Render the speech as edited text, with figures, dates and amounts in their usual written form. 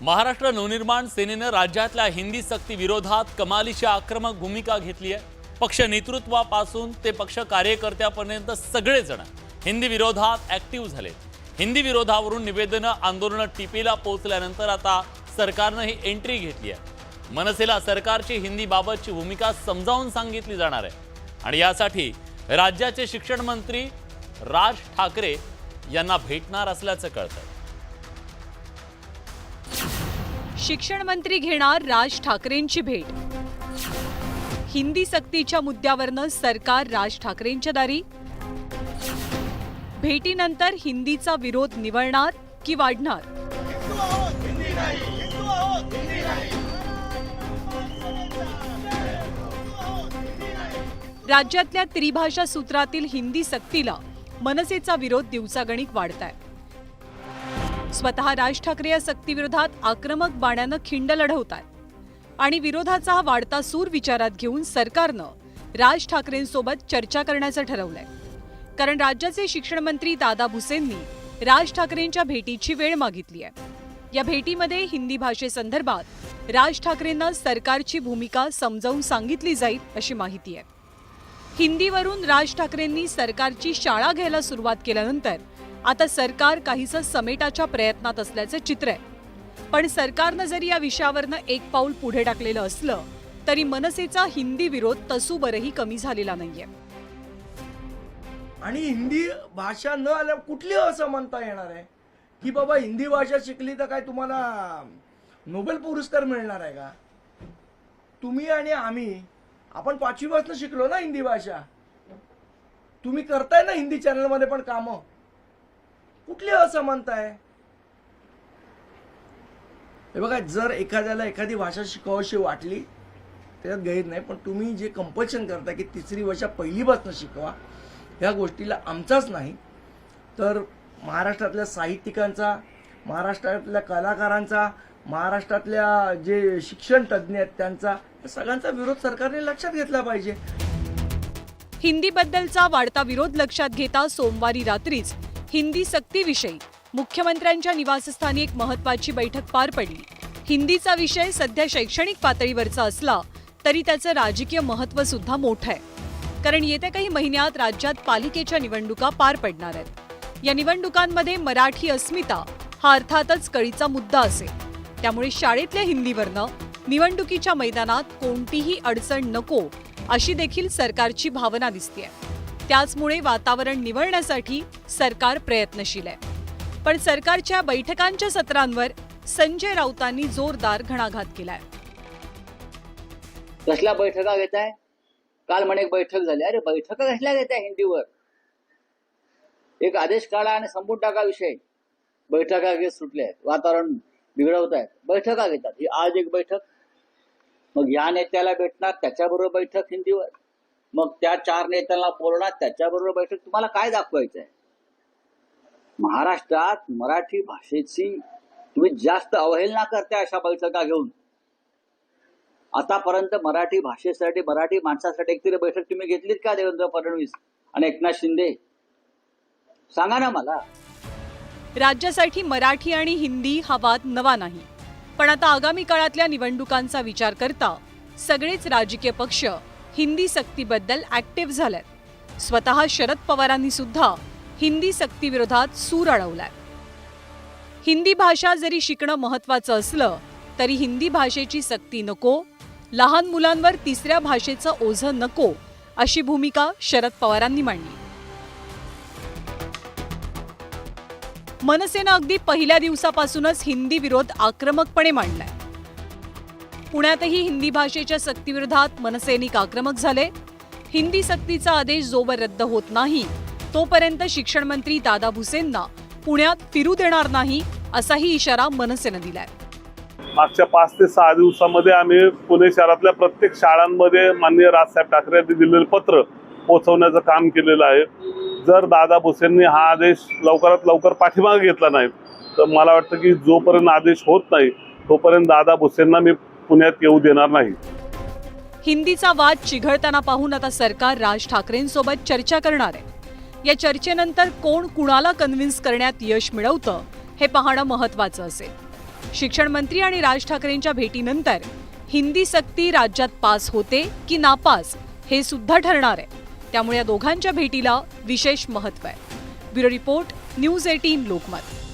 महाराष्ट्र नवनिर्माण सेनेनं राज्यातल्या हिंदी सक्ती विरोधात कमालीची आक्रमक भूमिका घेतली आहे। पक्ष नेतृत्वापासून ते पक्ष कार्यकर्त्यापर्यंत सगळेजण हिंदी विरोधात ऍक्टिव्ह झालेत। हिंदी विरोधावरून निवेदनं आंदोलनं टीपीला पोहोचल्यानंतर आता सरकारनं ही एंट्री घेतली आहे। मनसेला सरकारची हिंदी बाबतची भूमिका समजावून सांगितली जाणार आहे आणि यासाठी राज्याचे शिक्षण मंत्री राज ठाकरे यांना भेटणार असल्याचं कळतंय। शिक्षण मंत्री घेणार राज ठाकरेंची भेट। हिंदी सक्तीच्या मुद्द्यावरनं सरकार राज ठाकरेंच्या दारी। भेटीनंतर हिंदीचा विरोध निवळणार की वाढणार? राज्यातल्या त्रिभाषा सूत्रातील हिंदी सक्तीला मनसेचा विरोध दिवसागणिक वाढताय। स्वतः राज ठाकरे या सक्तीविरोधात आक्रमक बाण्यानं खिंड लढवतात आणि विरोधाचा हा वाढता सूर विचारात घेऊन सरकारनं राज ठाकरेंसोबत चर्चा करण्याचं ठरवलंय। कारण राज्याचे शिक्षण मंत्री दादा भुसेंनी राज ठाकरेंच्या भेटीची वेळ मागितली आहे। या भेटीमध्ये हिंदी भाषेसंदर्भात राज ठाकरेंना सरकारची भूमिका समजावून सांगितली जाईल अशी माहिती आहे। हिंदीवरून राज ठाकरेंनी सरकारची शाळा घ्यायला सुरुवात केल्यानंतर आता सरकार काहीसं समेटाच्या प्रयत्नात असल्याचं चित्र आहे। पण सरकारनं जरी या विषयावरनं एक पाऊल पुढे टाकलेलं असलं तरी मनसेचा हिंदी विरोध तसूभरही कमी झालेला नाहीये। आणि हिंदी भाषा न आल्या कुठली असं म्हणता येणार आहे की बाबा हिंदी भाषा शिकली तर काय तुम्हाला नोबेल पुरस्कार मिळणार आहे का? तुम्ही आणि आम्ही आपण 5वी पासून शिकलो ना हिंदी भाषा। तुम्ही करताय ना हिंदी चॅनलमध्ये पण कामं, कुठली असं म्हणताय? हे बघा, जर एखाद्याला एखादी भाषा शिकावीशी वाटली त्याच्यात गैर नाही, पण तुम्ही जे कंपल्शन करता की तिसरी भाषा पहिलीपासून शिकवा, ह्या गोष्टीला आमचाच नाही तर महाराष्ट्रातल्या साहित्यिकांचा, महाराष्ट्रातल्या कलाकारांचा, महाराष्ट्रातल्या जे शिक्षण तज्ज्ञ आहेत त्यांचा, सगळ्यांचा विरोध सरकारने लक्षात घेतला पाहिजे। हिंदीबद्दलचा वाढता विरोध लक्षात घेता सोमवारी रात्रीच हिंदी सक्तीविषयी मुख्यमंत्र्यांच्या निवासस्थानी एक महत्त्वाची बैठक पार पडली। हिंदीचा विषय सध्या शैक्षणिक पातळीवरचा असला तरी त्याचं राजकीय महत्त्व सुद्धा मोठं आहे। कारण येत्या काही महिन्यात राज्यात पालिकेच्या निवडणुका पार पडणार आहेत। या निवडणुकांमध्ये मराठी अस्मिता हा अर्थातच कळीचा मुद्दा असेल। त्यामुळे शाळेतल्या हिंदीवरनं निवडणुकीच्या मैदानात कोणतीही अडचण नको अशी देखील सरकारची भावना दिसतेय। त्याचमुळे वातावरण निवळण्यासाठी सरकार प्रयत्नशील आहे। पण सरकारच्या बैठकांच्या सत्रांवर संजय राऊतांनी जोरदार घणाघात केलाय। कसल्या बैठका घेताय? काल म्हणे एक बैठक झाली। अरे बैठका कसल्या घेताय हिंदीवर? एक आदेश काढा आणि संपून टाका विषय। बैठका घेत सुटले, वातावरण बिघडवत आहेत, बैठका घेतात। ही आज एक बैठक, मग या नेत्याला भेटणार त्याच्याबरोबर बैठक हिंदीवर, मग त्या 4 नेत्यांना बोलणार त्याच्याबरोबर बैठक। तुम्हाला काय दाखवायचं आहे? महाराष्ट्रात मराठी भाषेची तुम्ही जास्त अवहेलना करताय अशा बैठका घेऊन। आतापर्यंत मराठी भाषेसाठी, मराठी माणसासाठी एकतरी बैठक तुम्ही घेतलीत का? देवेंद्र फडणवीस आणि एकनाथ शिंदे, सांगा ना मला। राज्यासाठी मराठी आणि हिंदी हा वाद नवा नाही, पण आता आगामी काळातल्या निवडणुकांचा विचार करता सगळेच राजकीय पक्ष हिंदी सक्तीबद्दल ऍक्टिव्ह झालेत। स्वतः शरद पवारांनी सुद्धा हिंदी सक्तीविरोधात सूर अडवलाय। हिंदी भाषा जरी शिकणं महत्त्वाचं असलं तरी हिंदी भाषेची सक्ती नको, लहान मुलांवर तिसऱ्या भाषेचं ओझं नको अशी भूमिका शरद पवारांनी मांडली। मनसेनं अगदी पहिल्या दिवसापासूनच हिंदी विरोध आक्रमकपणे मांडलाय। पुण्यातही हिंदी भाषेच्या सक्तीविरोधात मनसैनिक आक्रमक झाले। हिंदी सक्तीचा आदेश जोवर रद्द होत नाही तोपर्यंत शिक्षण मंत्री दादा भुसेंना पुण्यात फिरू देणार नाही असाही इशारा मनसेनं दिलाय। मागच्या 5 ते 6 दिवसांमध्ये आम्ही पुणे शहरातल्या प्रत्येक शाळांमध्ये माननीय राजसाहेब ठाकरे यांनी दिलेलं पत्र पोहोचवण्याचं काम केलेलं आहे। जर दादा भुसेंनी हा आदेश लवकरात लवकर पाठीमागे घेतला नाही तर मला वाटतं की जोपर्यंत आदेश होत नाही तोपर्यंत दादा भुसेंना मी पुण्यात येऊ देणार नाही। हिंदीचा वाद चिघळताना पाहून आता सरकार राज ठाकरेंसोबत चर्चा करणार आहे। या चर्चेनंतर कोण कुणाला कन्व्हिन्स करण्यात यश मिळवतं हे पाहणं महत्त्वाचं असेल। शिक्षण मंत्री आणि राज ठाकरेंच्या भेटीनंतर हिंदी सक्ती राज्यात पास होते की नापास हे सुद्धा ठरणार आहे. त्यामुळे या दोघांच्या भेटीला विशेष महत्त्व आहे. Bureau report, news 18 Lokmat.